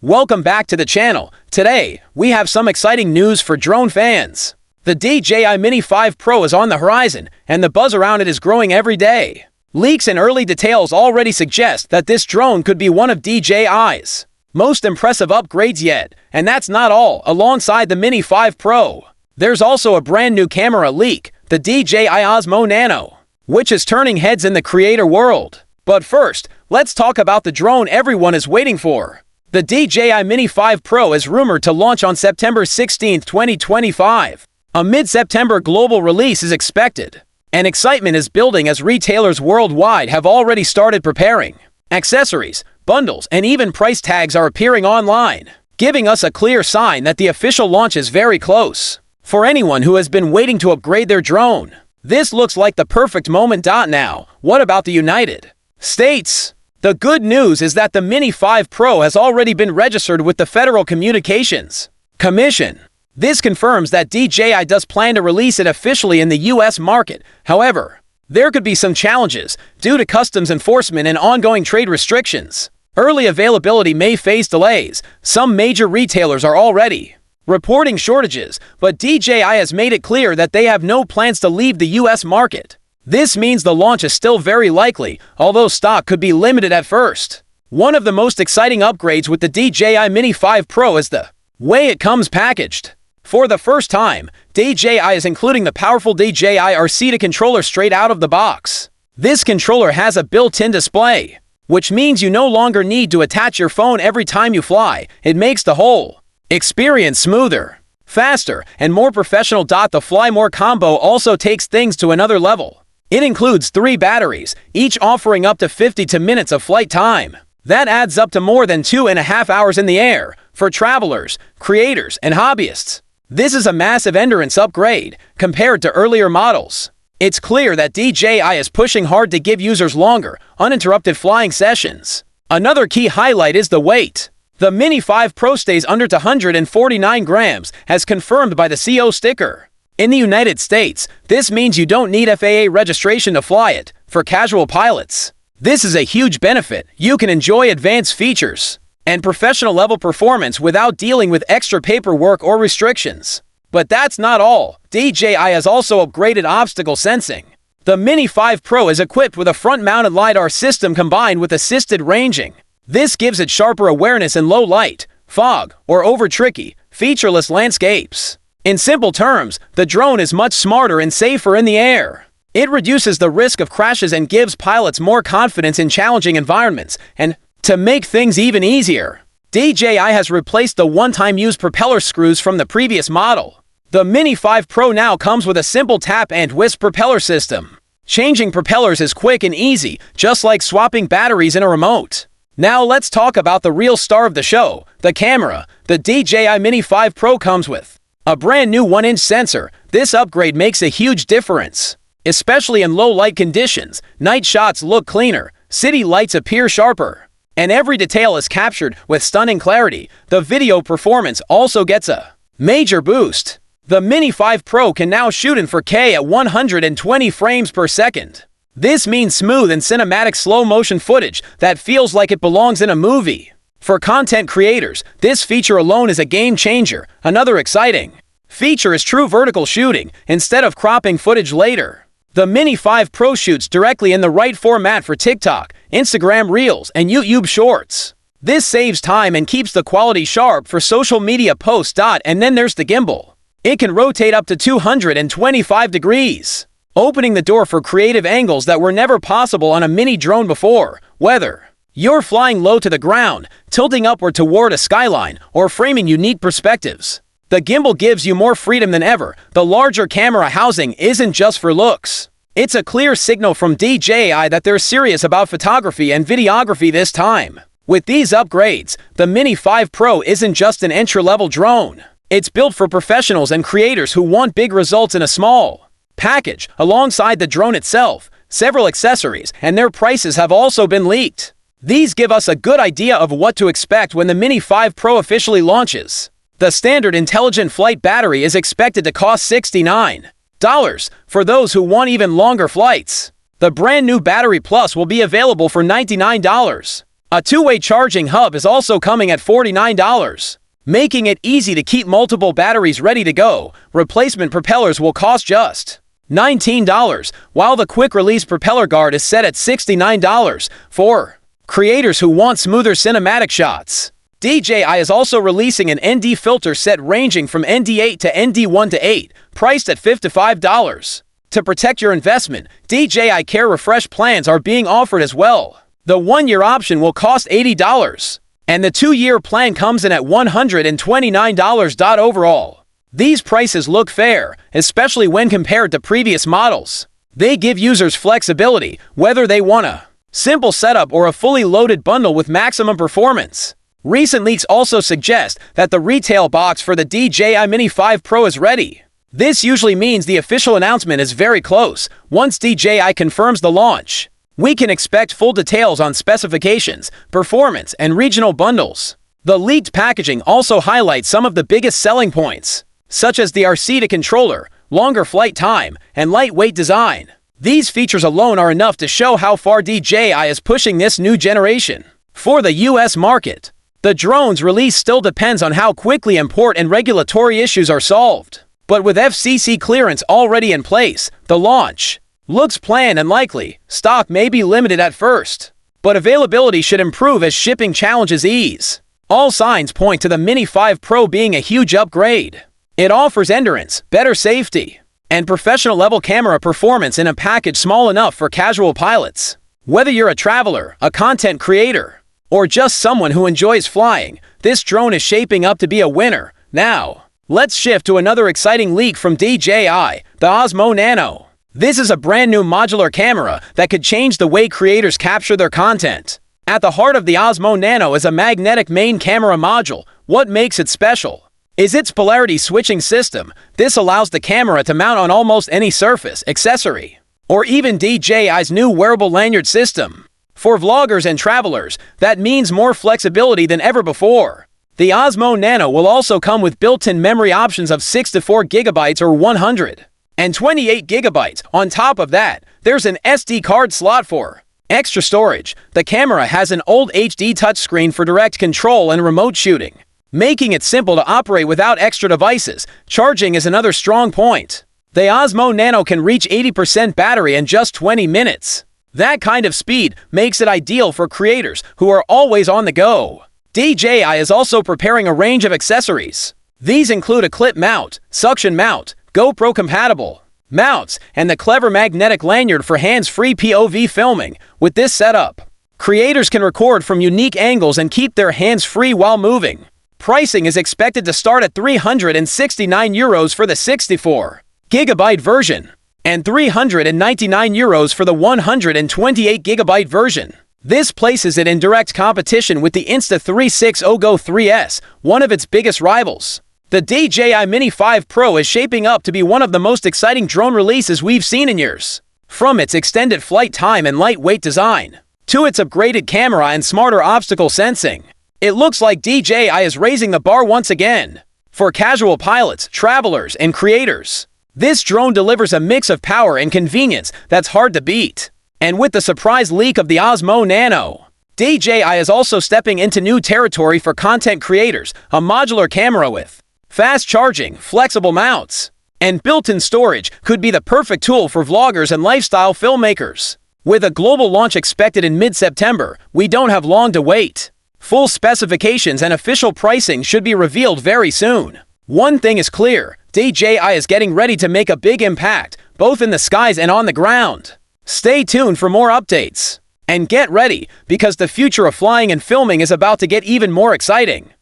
Welcome back to the channel. Today, we have some exciting news for drone fans. The DJI Mini 5 Pro is on the horizon, and the buzz around it is growing every day. Leaks and early details already suggest that this drone could be one of DJI's most impressive upgrades yet, and that's not all. Alongside the Mini 5 Pro, there's also a brand new camera leak, the DJI Osmo Nano, which is turning heads in the creator world. But first, let's talk about the drone everyone is waiting for. The DJI Mini 5 Pro is rumored to launch on September 16, 2025. A mid-September global release is expected, and excitement is building as retailers worldwide have already started preparing. Accessories, bundles, and even price tags are appearing online, giving us a clear sign that the official launch is very close. For anyone who has been waiting to upgrade their drone, this looks like the perfect moment. Now, what about the United States? The good news is that the Mini 5 Pro has already been registered with the Federal Communications Commission. This confirms that DJI does plan to release it officially in the US market. However, there could be some challenges due to customs enforcement and ongoing trade restrictions. Early availability may face delays. Some major retailers are already reporting shortages, but DJI has made it clear that they have no plans to leave the US market. This means the launch is still very likely, although stock could be limited at first. One of the most exciting upgrades with the DJI Mini 5 Pro is the way it comes packaged. For the first time, DJI is including the powerful DJI RC controller straight out of the box. This controller has a built-in display, which means you no longer need to attach your phone every time you fly. It makes the whole experience smoother, faster, and more professional. The Fly More combo also takes things to another level. It includes 3 batteries, each offering up to 50 minutes of flight time. That adds up to more than 2.5 hours in the air. For travelers, creators, and hobbyists, this is a massive endurance upgrade compared to earlier models. It's clear that DJI is pushing hard to give users longer, uninterrupted flying sessions. Another key highlight is the weight. The Mini 5 Pro stays under 249 grams, as confirmed by the CO sticker. In the United States, this means you don't need FAA registration to fly it. For casual pilots, this is a huge benefit. You can enjoy advanced features and professional-level performance without dealing with extra paperwork or restrictions. But that's not all. DJI has also upgraded obstacle sensing. The Mini 5 Pro is equipped with a front-mounted LiDAR system combined with assisted ranging. This gives it sharper awareness in low light, fog, or over-tricky, featureless landscapes. In simple terms, the drone is much smarter and safer in the air. It reduces the risk of crashes and gives pilots more confidence in challenging environments. And to make things even easier, DJI has replaced the one-time use propeller screws from the previous model. The Mini 5 Pro now comes with a simple tap and twist propeller system. Changing propellers is quick and easy, just like swapping batteries in a remote. Now let's talk about the real star of the show, the camera. The DJI Mini 5 Pro comes with a brand new 1-inch sensor. This upgrade makes a huge difference, especially in low light conditions. Night shots look cleaner, city lights appear sharper, and every detail is captured with stunning clarity. The video performance also gets a major boost. The Mini 5 Pro can now shoot in 4K at 120 frames per second. This means smooth and cinematic slow-motion footage that feels like it belongs in a movie. For content creators, this feature alone is a game changer. Another exciting feature is true vertical shooting, instead of cropping footage later. The Mini 5 Pro shoots directly in the right format for TikTok, Instagram Reels, and YouTube Shorts. This saves time and keeps the quality sharp for social media posts. And then there's the gimbal. It can rotate up to 225 degrees, opening the door for creative angles that were never possible on a mini drone before. Whether you're flying low to the ground, tilting upward toward a skyline, or framing unique perspectives, the gimbal gives you more freedom than ever. The larger camera housing isn't just for looks. It's a clear signal from DJI that they're serious about photography and videography this time. With these upgrades, the Mini 5 Pro isn't just an entry-level drone. It's built for professionals and creators who want big results in a small package. Alongside the drone itself, several accessories and their prices have also been leaked. These give us a good idea of what to expect when the Mini 5 Pro officially launches. The standard intelligent flight battery is expected to cost $69 for those who want even longer flights. The brand new Battery Plus will be available for $99. A two-way charging hub is also coming at $49. Making it easy to keep multiple batteries ready to go. Replacement propellers will cost just $19, while the quick-release propeller guard is set at $69 for creators who want smoother cinematic shots. DJI is also releasing an ND filter set ranging from ND8 to ND1 to 8, priced at $55. To protect your investment, DJI Care Refresh plans are being offered as well. The one-year option will cost $80. And the 2-year plan comes in at $129. Overall, these prices look fair, especially when compared to previous models. They give users flexibility, whether they want a simple setup or a fully loaded bundle with maximum performance. Recent leaks also suggest that the retail box for the DJI Mini 5 Pro is ready. This usually means the official announcement is very close. Once DJI confirms the launch, we can expect full details on specifications, performance, and regional bundles. The leaked packaging also highlights some of the biggest selling points, such as the RC controller, longer flight time, and lightweight design. These features alone are enough to show how far DJI is pushing this new generation. For the US market, the drone's release still depends on how quickly import and regulatory issues are solved. But with FCC clearance already in place, the launch looks planned and likely. Stock may be limited at first, but availability should improve as shipping challenges ease. All signs point to the Mini 5 Pro being a huge upgrade. It offers endurance, better safety, and professional-level camera performance in a package small enough for casual pilots. Whether you're a traveler, a content creator, or just someone who enjoys flying, this drone is shaping up to be a winner. Now, let's shift to another exciting leak from DJI, the Osmo Nano. This is a brand new modular camera that could change the way creators capture their content. At the heart of the Osmo Nano is a magnetic main camera module. What makes it special is its polarity switching system. This allows the camera to mount on almost any surface, accessory, or even DJI's new wearable lanyard system. For vloggers and travelers, that means more flexibility than ever before. The Osmo Nano will also come with built-in memory options of 64 GB or 128 GB. On top of that, there's an SD card slot for extra storage. The camera has an old HD touchscreen for direct control and remote shooting, making it simple to operate without extra devices. Charging is another strong point. The Osmo Nano can reach 80% battery in just 20 minutes. That kind of speed makes it ideal for creators who are always on the go. DJI is also preparing a range of accessories. These include a clip mount, suction mount, GoPro-compatible mounts, and the clever magnetic lanyard for hands-free POV filming. With this setup, creators can record from unique angles and keep their hands free while moving. Pricing is expected to start at €369 for the 64 GB version, and €399 for the 128 GB version. This places it in direct competition with the Insta360 Go 3S, one of its biggest rivals. The DJI Mini 5 Pro is shaping up to be one of the most exciting drone releases we've seen in years. From its extended flight time and lightweight design, to its upgraded camera and smarter obstacle sensing, it looks like DJI is raising the bar once again. For casual pilots, travelers, and creators, this drone delivers a mix of power and convenience that's hard to beat. And with the surprise leak of the Osmo Nano, DJI is also stepping into new territory for content creators. A modular camera with fast charging, flexible mounts, and built-in storage could be the perfect tool for vloggers and lifestyle filmmakers. With a global launch expected in mid-September, we don't have long to wait. Full specifications and official pricing should be revealed very soon. One thing is clear, DJI is getting ready to make a big impact, both in the skies and on the ground. Stay tuned for more updates. And get ready, because the future of flying and filming is about to get even more exciting.